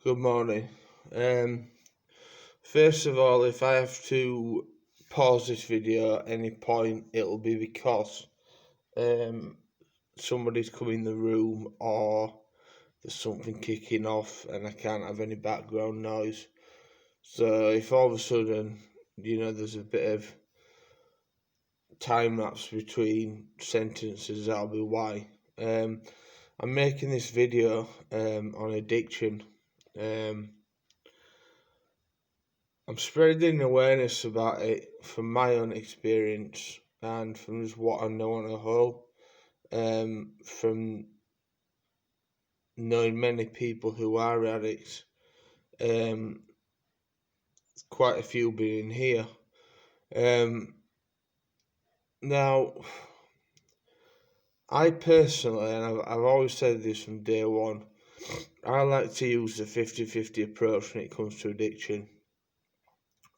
Good morning. First of all, if I have to pause this video at any point, it'll be because somebody's come in the room or there's something kicking off and I can't have any background noise. So if all of a sudden, there's a bit of time lapse between sentences, that'll be why. I'm making this video on addiction. I'm spreading awareness about it from my own experience and from just what I know on a whole, from knowing many people who are addicts, quite a few being here. Now, I personally, and I've always said this from day one, I like to use the 50-50 approach when it comes to addiction.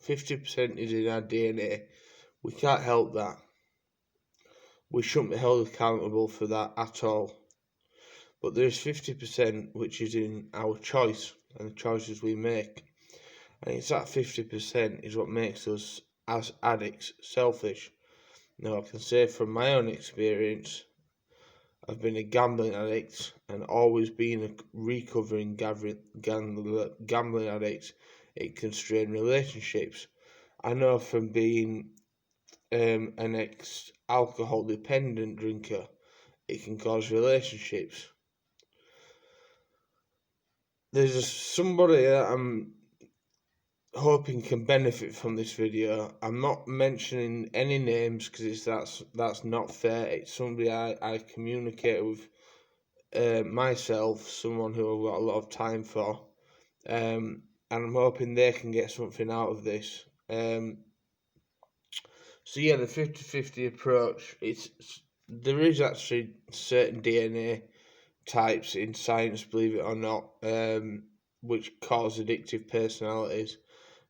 50% is in our DNA. We can't help that. We shouldn't be held accountable for that at all. But there's 50% which is in our choice and the choices we make. And it's that 50% is what makes us, as addicts, selfish. Now, I can say from my own experience, I've been a gambling addict and always been a recovering gambling addict. It can strain relationships. I know from being an ex-alcohol dependent drinker, it can cause relationships. There's somebody that I'm hoping can benefit from this video. I'm not mentioning any names because that's not fair. It's somebody I communicate with myself, someone who I've got a lot of time for, and I'm hoping they can get something out of this. So yeah, the 50-50 approach, there is actually certain DNA types in science, believe it or not, which cause addictive personalities,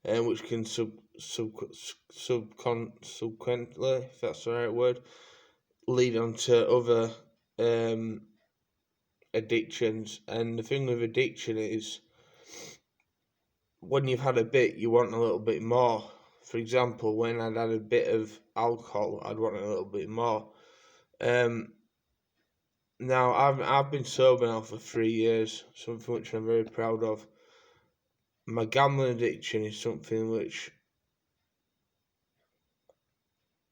and which can subsequently, if that's the right word, lead on to other addictions. And the thing with addiction is, when you've had a bit, you want a little bit more. For example, when I'd had a bit of alcohol, I'd want a little bit more. Now, I've been sober now for 3 years, something which I'm very proud of. My gambling addiction is something which,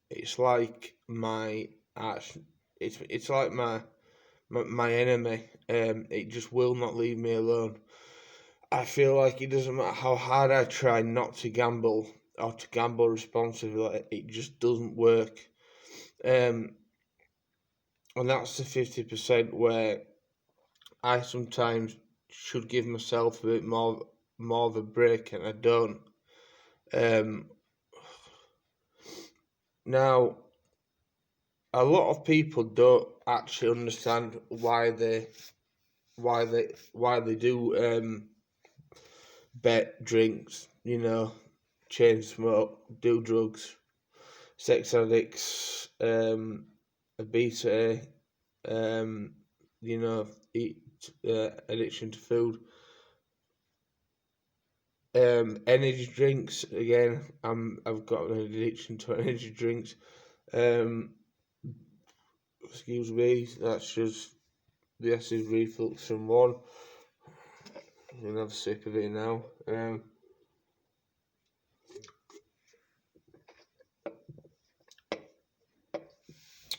it's like my it's like my enemy. It just will not leave me alone. I feel like it doesn't matter how hard I try not to gamble or to gamble responsibly, it just doesn't work. And that's the 50% where I sometimes should give myself a bit more of a break, and I don't. Now, a lot of people don't actually understand why they do bet, drinks, chain smoke, do drugs, sex addicts, obesity, addiction to food, energy drinks. Again, I've got an addiction to energy drinks. Excuse me, that's just the acid reflux from one. I'm gonna have a sip of it now.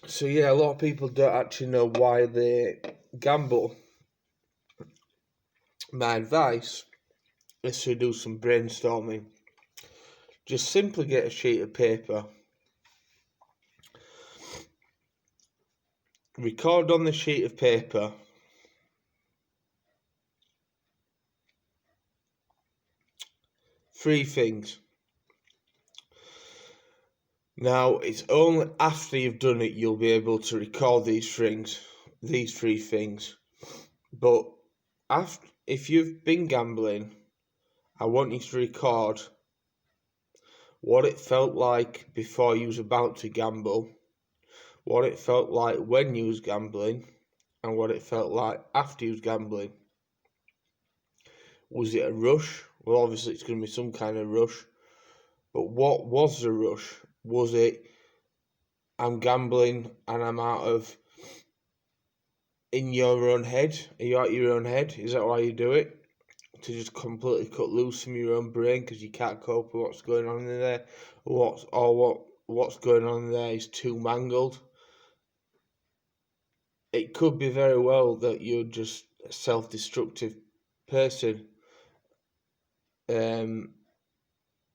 So yeah, a lot of people don't actually know why they gamble. My advice is to do some brainstorming. Just simply get a sheet of paper, record on the sheet of paper three things. Now, it's only after you've done it you'll be able to record these three things. But if you've been gambling, I want you to record what it felt like before you was about to gamble, what it felt like when you was gambling, and what it felt like after you was gambling. Was it a rush? Well, obviously it's going to be some kind of rush. But what was the rush? Was it, I'm gambling and I'm out of, in your own head? Are you out of your own head? Is that why you do it? To just completely cut loose from your own brain because you can't cope with what's going on in there? What's going on in there is too mangled? It could be very well that you're just a self-destructive person,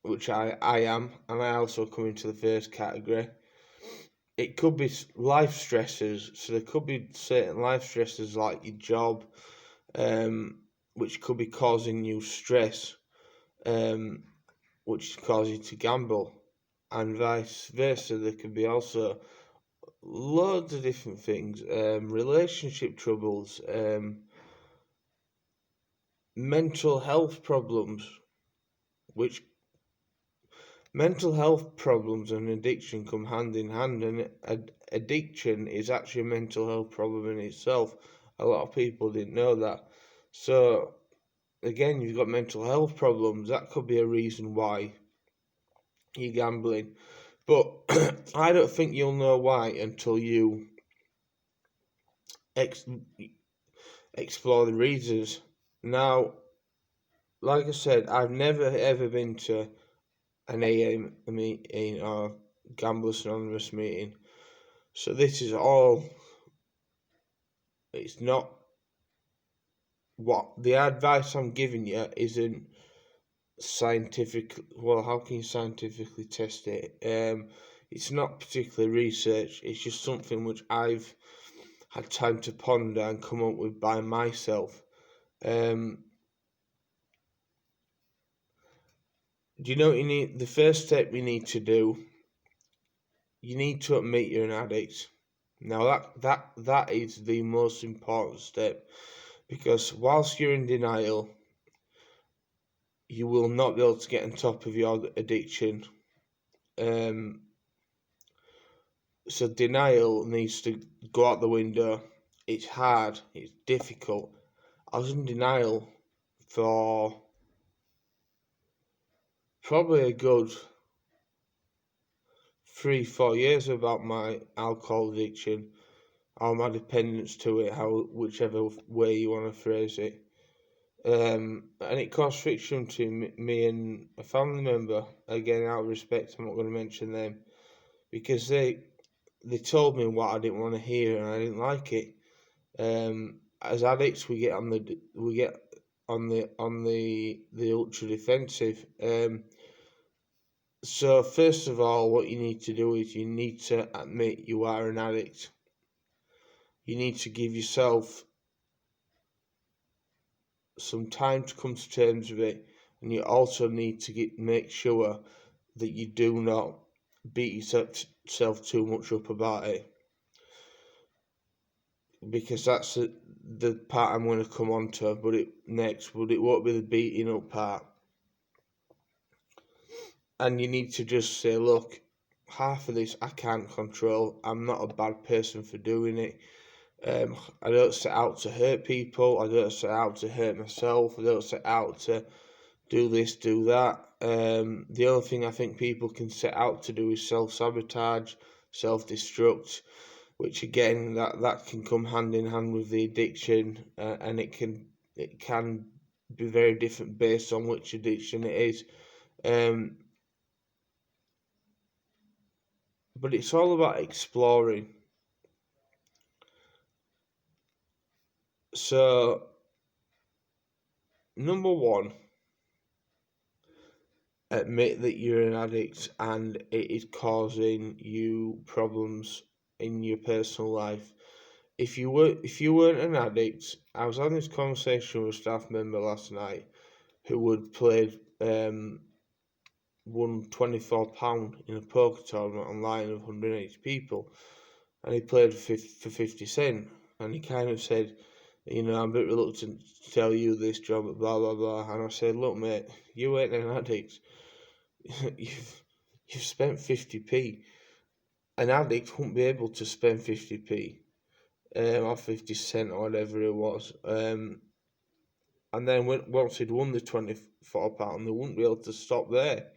which I am, and I also come into the first category. It could be life stressors, so there could be certain life stressors like your job, which could be causing you stress, which cause you to gamble, and vice versa. There could be also loads of different things, relationship troubles, mental health problems, which mental health problems and addiction come hand in hand, and addiction is actually a mental health problem in itself. A lot of people didn't know that. So again, you've got mental health problems. That could be a reason why you're gambling. But I don't think you'll know why until you explore the reasons. Now, like I said, I've never ever been to an AA meeting or Gamblers Anonymous meeting. So this is all, it's not, what the advice I'm giving you isn't scientific. Well, how can you scientifically test it? It's not particularly research, it's just something which I've had time to ponder and come up with by myself. Do you know what you need? The first step you need to do, you need to admit you're an addict. Now that is the most important step, because whilst you're in denial, you will not be able to get on top of your addiction. So denial needs to go out the window. It's hard, it's difficult. I was in denial for probably a good 3-4 years about my alcohol addiction or my dependence to it, whichever way you want to phrase it. And it caused friction between me and a family member. Again, out of respect, I'm not going to mention them, because they told me what I didn't want to hear, and I didn't like it. As addicts, we get on the ultra defensive. So first of all, what you need to do is you need to admit you are an addict. You need to give yourself some time to come to terms with it, and you also need to make sure that you do not beat yourself too much up about it, because that's the part I'm going to come on to, but it won't be the beating up part. And you need to just say, look, half of this I can't control. I'm not a bad person for doing it. I don't set out to hurt people. I don't set out to hurt myself. I don't set out to do this, do that. The only thing I think people can set out to do is self-sabotage, self-destruct, which again, that can come hand in hand with the addiction, and it can be very different based on which addiction it is. But it's all about exploring. So, number one, admit that you're an addict and it is causing you problems in your personal life. If you weren't an addict, I was having this conversation with a staff member last night who had played won £24 in a poker tournament online of 180 people, and he played for 50 cent, and he kind of said, I'm a bit reluctant to tell you this job, blah blah blah. And I said, look mate, you ain't an addict. you've spent 50p. An addict wouldn't be able to spend 50p or 50 cent or whatever it was. and then once he'd won the £24, they wouldn't be able to stop there.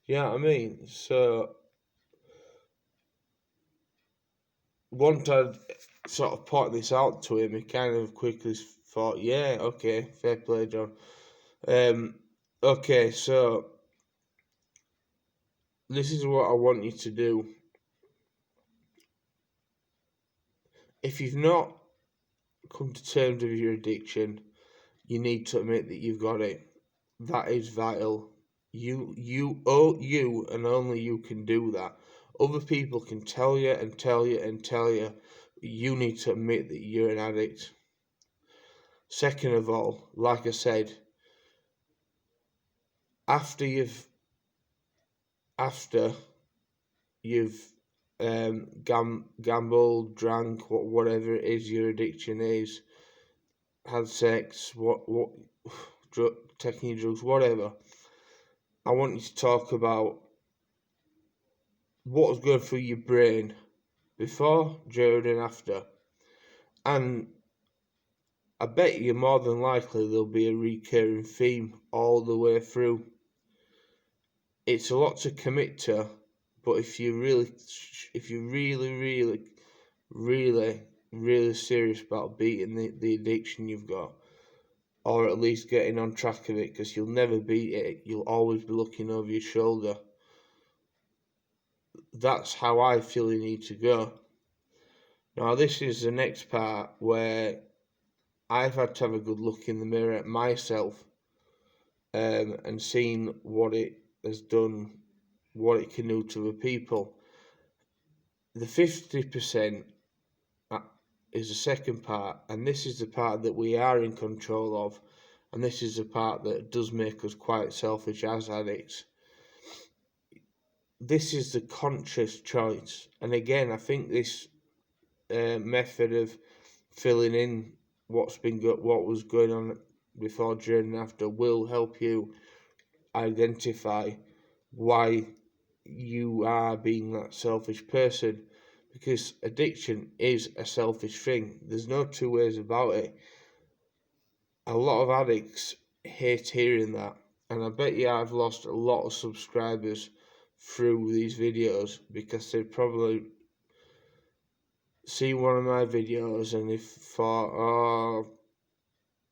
You know what I mean? So once I'd sort of pointed this out to him, he kind of quickly thought, yeah, okay, fair play, John. Okay, so this is what I want you to do. If you've not come to terms with your addiction, you need to admit that you've got it. That is vital. You and only you can do that. Other people can tell you and tell you and tell you. You need to admit that you're an addict. Second of all, like I said, after you've gambled, drank, whatever it is your addiction is, had sex, taking your drugs, whatever, I want you to talk about what's going through your brain before, during, and after. And I bet you more than likely there'll be a recurring theme all the way through. It's a lot to commit to, but if you're really serious about beating the addiction you've got, or at least getting on track of it, because you'll never beat it, you'll always be looking over your shoulder. That's how I feel you need to go. Now, this is the next part where I've had to have a good look in the mirror at myself, and seen what it has done, what it can do to other people. The 50% is the second part, and this is the part that we are in control of, and this is the part that does make us quite selfish as addicts. This is the conscious choice, and again, I think this method of filling in what was going on before, during, and after will help you identify why you are being that selfish person, because addiction is a selfish thing. There's no two ways about it. A lot of addicts hate hearing that, and I bet you I've lost a lot of subscribers through these videos because they probably see one of my videos and they thought, oh,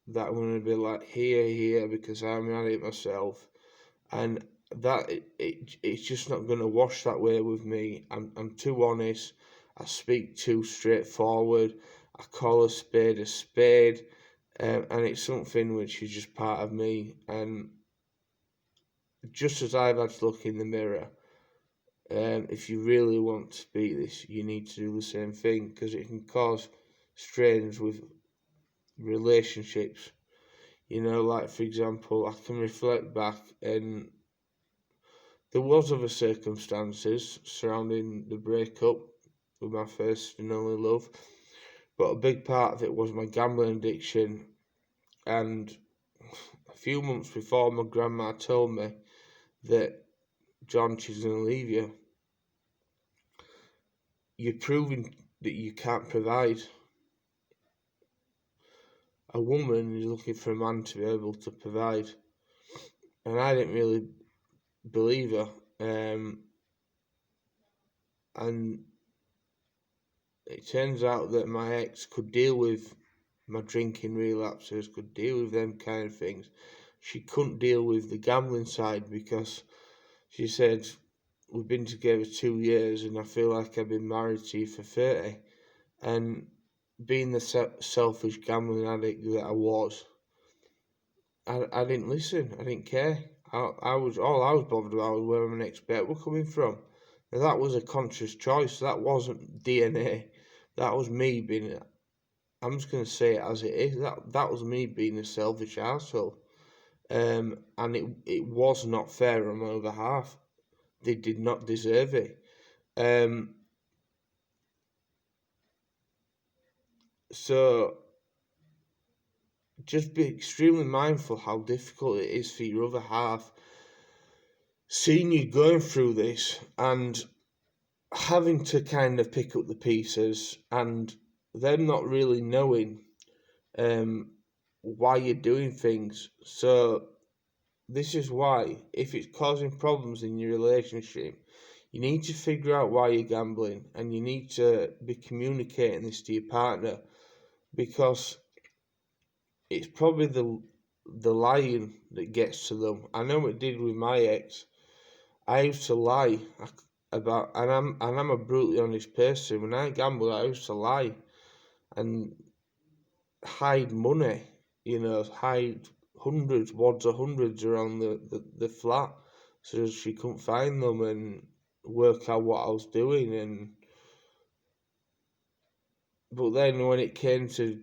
that I'm going to be like here because I'm an addict myself, and that it's just not going to wash that way with me. I'm too honest. I speak too straightforward. I call a spade, and it's something which is just part of me. And just as I've had to look in the mirror, if you really want to beat this, you need to do the same thing, because it can cause strains with relationships. You know, like for example, I can reflect back, and there was other circumstances surrounding the breakup with my first and only love, but a big part of it was my gambling addiction. And a few months before, my grandma told me that, John, she's going to leave you. You're proving that you can't provide. A woman is looking for a man to be able to provide. And I didn't really believe her. And it turns out that my ex could deal with my drinking relapses, could deal with them kind of things. She couldn't deal with the gambling side, because she said, we've been together 2 years and I feel like I've been married to you for 30. And being the selfish gambling addict that I was, I didn't listen. I didn't care. I was bothered about was where my next bet were coming from. Now, that was a conscious choice. That wasn't DNA. That was me being. I'm just going to say it as it is. That was me being a selfish arsehole. And it was not fair on my other half. They did not deserve it. So just be extremely mindful how difficult it is for your other half seeing you going through this and having to kind of pick up the pieces, and them not really knowing why you're doing things. So this is why, if it's causing problems in your relationship, you need to figure out why you're gambling, and you need to be communicating this to your partner, because it's probably the lying that gets to them. I know it did with my ex. I used to lie about, and I'm a brutally honest person. When I gambled, I used to lie and hide money, hide wads of hundreds around the flat, so she couldn't find them, and work out what I was doing. And but then when it came to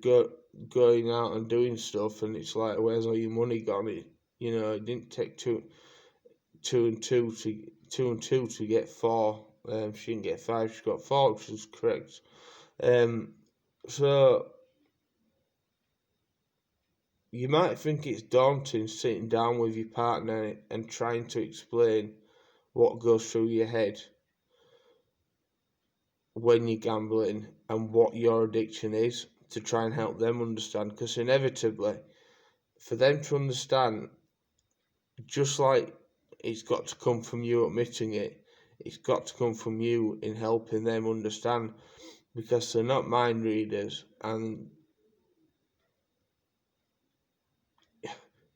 going out and doing stuff, and it's like, where's all your money gone? It didn't take two and two to get four. She didn't get five, she got four, which is correct. So you might think it's daunting sitting down with your partner and trying to explain what goes through your head when you're gambling and what your addiction is, to try and help them understand, because inevitably, for them to understand, just like it's got to come from you admitting it, it's got to come from you in helping them understand, because they're not mind readers. And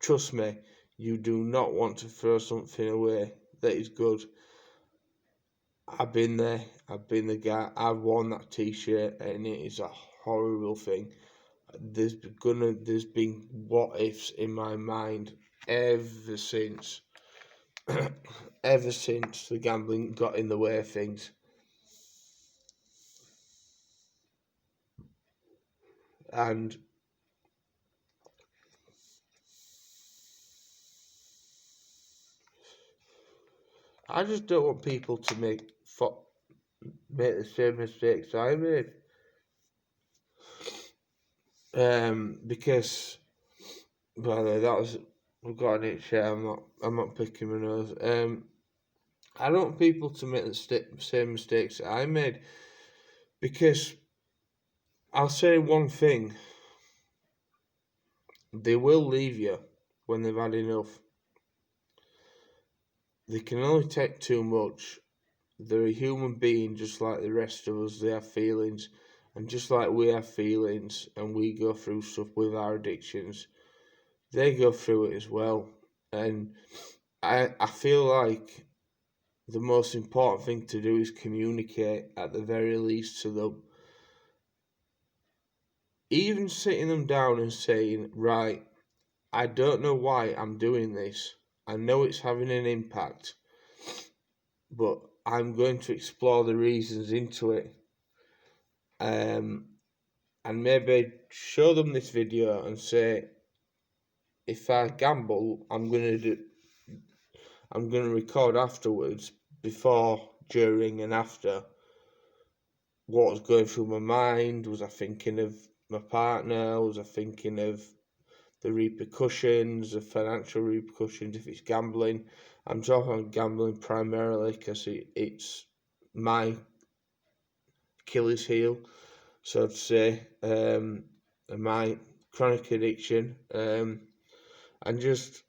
trust me, you do not want to throw something away that is good. I've been there, I've been the guy, I've worn that t-shirt, and it is a horrible thing. There's been what ifs in my mind ever since ever since the gambling got in the way of things. And I just don't want people to make the same mistakes I made. Because, by the way, we've got an itch here. I'm not picking my nose. I don't want people to make the same mistakes that I made, because I'll say one thing: they will leave you when they've had enough. They can only take too much. They're a human being just like the rest of us. They have feelings, and just like we have feelings and we go through stuff with our addictions, they go through it as well. And I feel like the most important thing to do is communicate, at the very least, to them. Even sitting them down and saying, right, I don't know why I'm doing this. I know it's having an impact, but I'm going to explore the reasons into it. And maybe show them this video and say, if I gamble, I'm going to record afterwards, before, during, and after, what was going through my mind. Was I thinking of my partner? Was I thinking of the repercussions, the financial repercussions if it's gambling? I'm talking gambling primarily because it's my Achilles heel, so to say, my chronic addiction, and just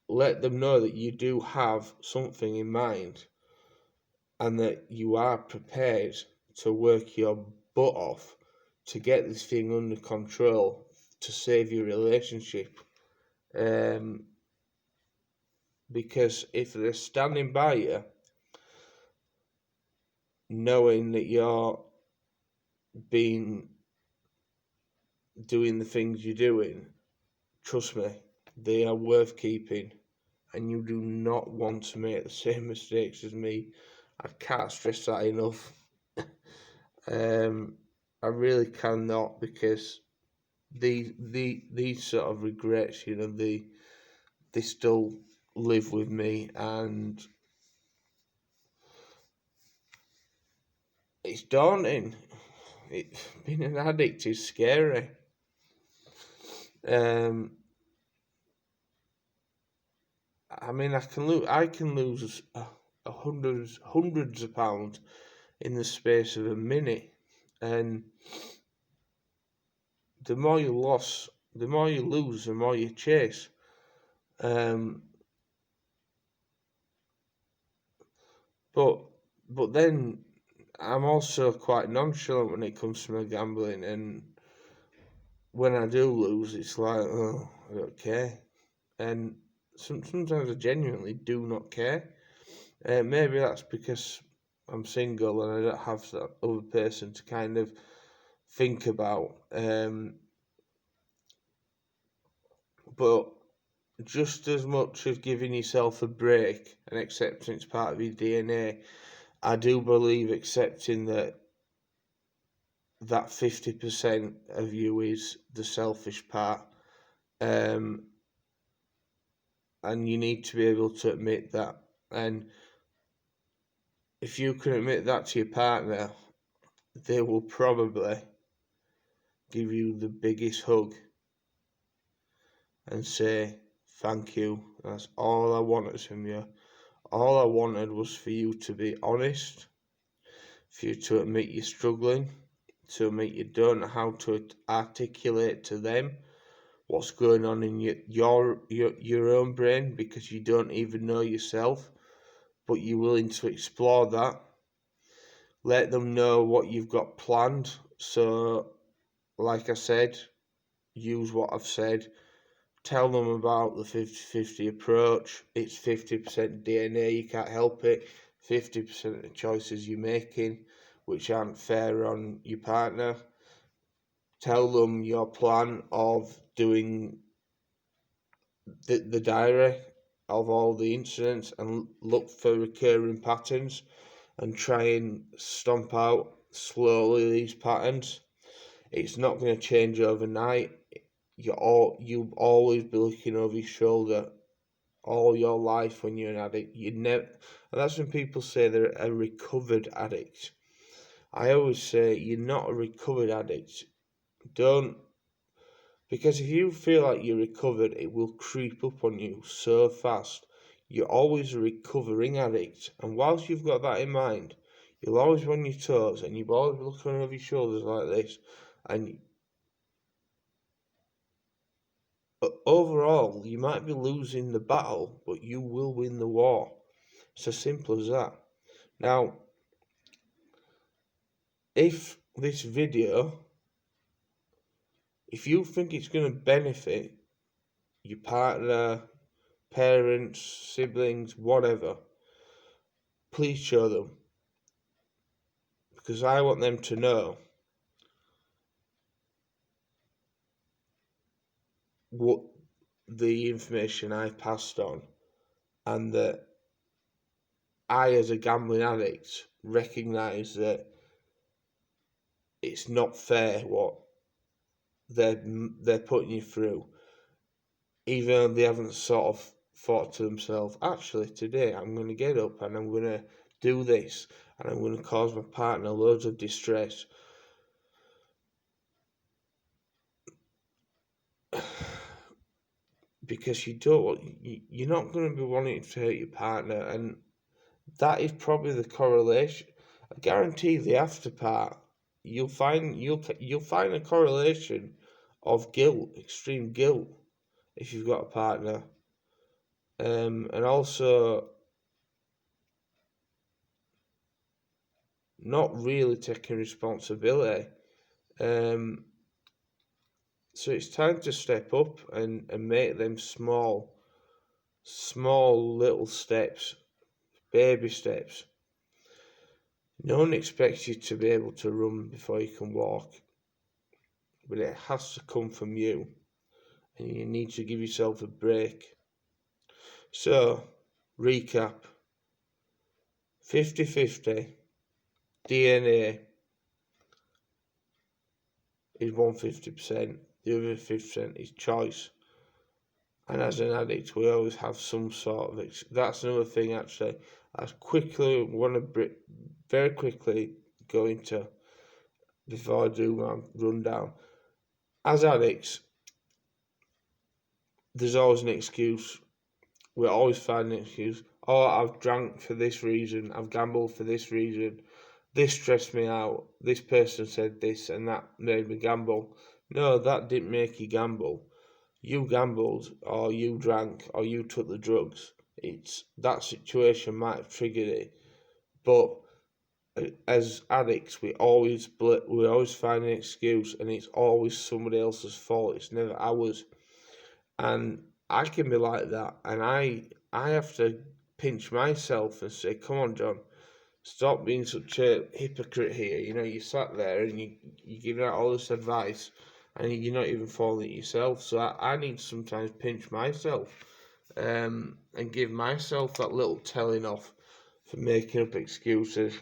let them know that you do have something in mind, and that you are prepared to work your butt off to get this thing under control, to save your relationship. Because if they're standing by you, knowing that you're doing the things you're doing, trust me, they are worth keeping, and you do not want to make the same mistakes as me. I can't stress that enough. I really cannot, because these sort of regrets, they still live with me, and it's daunting. Being an addict is scary. I mean, I can lose hundreds of pounds in the space of a minute, and the more you lose, the more you lose, the more you chase. But then I'm also quite nonchalant when it comes to my gambling, and when I do lose, it's like, oh, I don't care. And sometimes I genuinely do not care. Maybe that's because I'm single and I don't have that other person to kind of think about. But just as much as giving yourself a break and accepting it's part of your DNA, I do believe accepting that 50% of you is the selfish part. And you need to be able to admit that. And if you can admit that to your partner, they will probably give you the biggest hug and say, thank you. That's all I wanted from you. All I wanted was for you to be honest, for you to admit you're struggling, to admit you don't know how to articulate to them what's going on in your own brain, because you don't even know yourself, but you're willing to explore that. Let them know what you've got planned. So, like I said, use what I've said. Tell them about the 50-50 approach. It's 50% DNA, you can't help it. 50% of the choices you're making, which aren't fair on your partner. Tell them your plan of doing the diary of all the incidents and look for recurring patterns and try and stomp out slowly these patterns. It's not going to change overnight. You'll always be looking over your shoulder all your life when you're an addict. You never, and that's when people say they're a recovered addict. I always say you're not a recovered addict. Don't, because if you feel like you're recovered, it will creep up on you so fast. You're always a recovering addict, and whilst you've got that in mind, you'll always be on your toes, and you'll always be looking over your shoulders like this, and overall, you might be losing the battle, but you will win the war. It's as simple as that. Now, if this video, if you think it's going to benefit your partner, parents, siblings, whatever, please show them. Because I want them to know what the information I passed on, and that I, as a gambling addict, recognise that it's not fair what they're putting you through, even though they haven't sort of thought to themselves, actually today I'm going to get up and I'm going to do this and I'm going to cause my partner loads of distress. Because you're not going to be wanting to hurt your partner, and that is probably the correlation. I guarantee the after part, you'll find a correlation of guilt, extreme guilt, if you've got a partner, and also not really taking responsibility. So it's time to step up and make them small little steps, baby steps. No one expects you to be able to run before you can walk, but it has to come from you, and you need to give yourself a break. So, recap: 50-50 DNA is 150%, the other 50% is choice. And as an addict, we always have some sort of that's another thing actually I want to very quickly go into before I do my rundown. As addicts, there's always an excuse. We always find an excuse. Oh, I've drank for this reason, I've gambled for this reason, this stressed me out, this person said this and that made me gamble. No, that didn't make you gamble. You gambled, or you drank, or you took the drugs. It's that situation might have triggered it, but as addicts, we always find an excuse, and it's always somebody else's fault. It's never ours. And I can be like that, and I have to pinch myself and say, "Come on, John, stop being such a hypocrite here." You know, you sat there and you giving out all this advice, and you're not even following it yourself. So I need to sometimes pinch myself, and give myself that little telling off for making up excuses.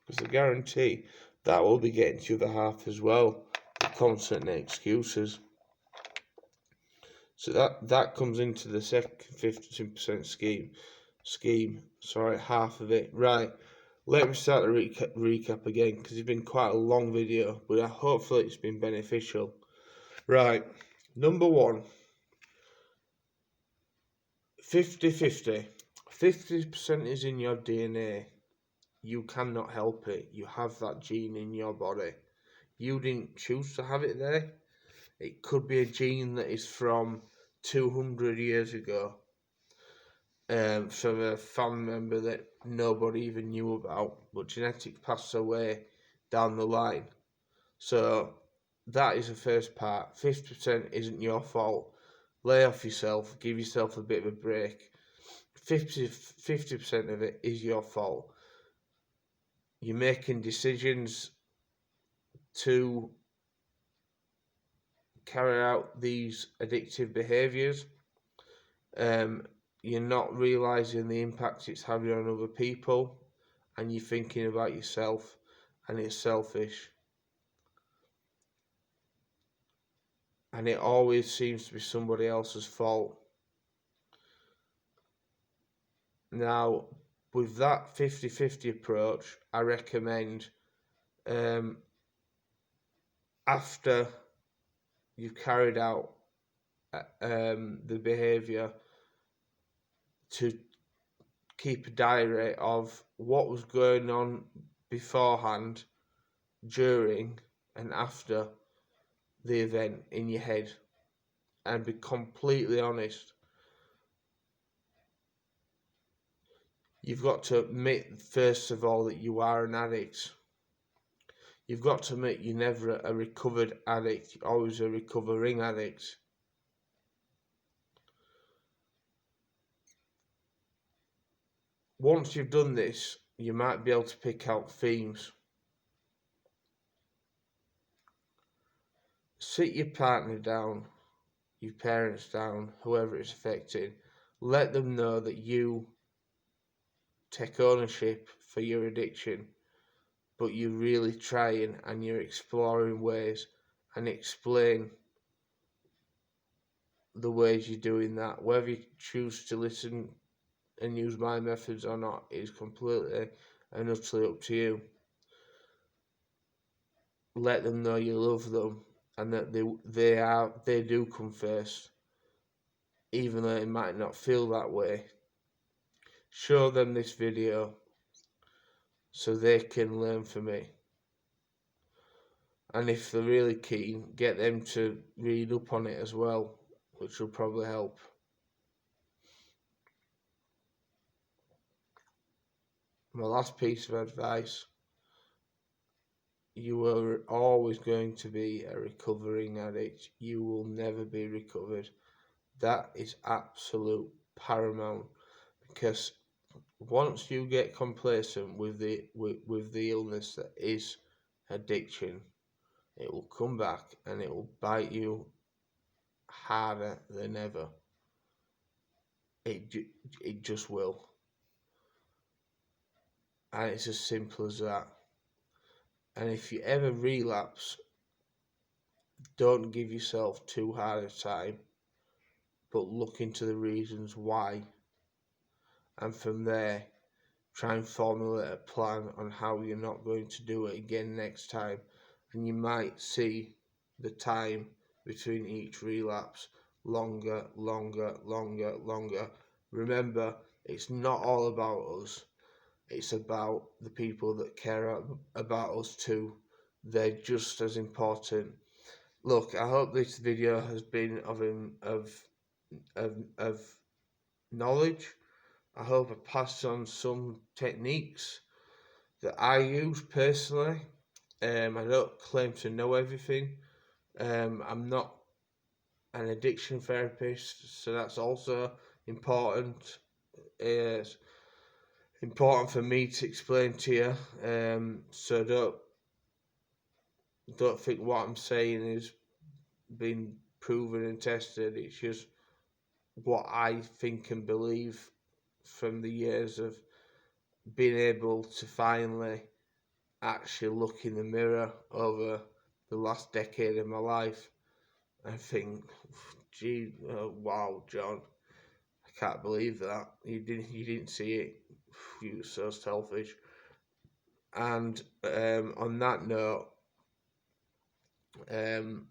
Because I guarantee that will be getting to the other half as well, the constant excuses. So that comes into the second 52% scheme. Sorry, half of it. Right. Let me start the recap again, because it's been quite a long video, but hopefully it's been beneficial. Right. Number one, 50-50. 50% is in your DNA. You cannot help it. You have that gene in your body. You didn't choose to have it there. It could be a gene that is from 200 years ago, from a family member that nobody even knew about, but genetics passed away down the line. So that is the first part. 50% isn't your fault. Lay off yourself, give yourself a bit of a break. 50% of it is your fault. You're making decisions to carry out these addictive behaviours. You're not realising the impact it's having on other people, and you're thinking about yourself, and it's selfish. And it always seems to be somebody else's fault. Now, with that 50-50 approach, I recommend, after you've carried out the behaviour, to keep a diary of what was going on beforehand, during, and after the event in your head, and be completely honest. You've got to admit, first of all, that you are an addict. You've got to admit you're never a recovered addict, you're always a recovering addict. Once you've done this, you might be able to pick out themes. Sit your partner down, your parents down, whoever it's affecting. Let them know that you take ownership for your addiction, but you're really trying and you're exploring ways, and explain the ways you're doing that. Whether you choose to listen and use my methods or not is completely and utterly up to you. Let them know you love them, and that they do come first, even though it might not feel that way. Show them this video so they can learn from it. And if they're really keen, get them to read up on it as well, which will probably help. My last piece of advice: you are always going to be a recovering addict. You will never be recovered. That is absolute paramount, because once you get complacent with the illness that is addiction, it will come back and it will bite you harder than ever. It just will. And it's as simple as that. And if you ever relapse, don't give yourself too hard a time, but look into the reasons why. And from there, try and formulate a plan on how you're not going to do it again next time. And you might see the time between each relapse longer. Remember, It's not all about us. It's about the people that care about us too. They're just as important. Look, I hope this video has been of knowledge. I hope I passed on some techniques that I use personally. I don't claim to know everything. I'm not an addiction therapist, so that's also important. It's important for me to explain to you. So don't think what I'm saying is been proven and tested. It's just what I think and believe from the years of being able to finally actually look in the mirror over the last decade of my life and think, gee, wow, John, I can't believe that you didn't see it. You were so selfish. And on that note, to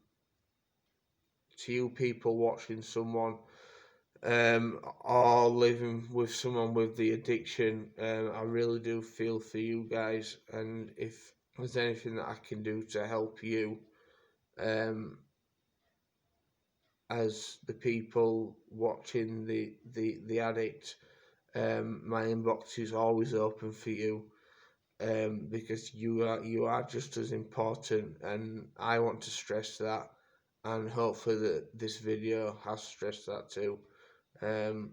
you people watching someone or living with someone with the addiction, I really do feel for you guys. And if there's anything that I can do to help you, um, as the people watching the addict, my inbox is always open for you. Because you are just as important, and I want to stress that, and hopefully that this video has stressed that too. And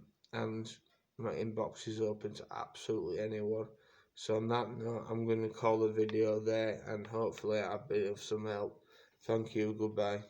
my inbox is open to absolutely anyone. So on that note, I'm going to call the video there, and hopefully I've been of some help. Thank you. Goodbye.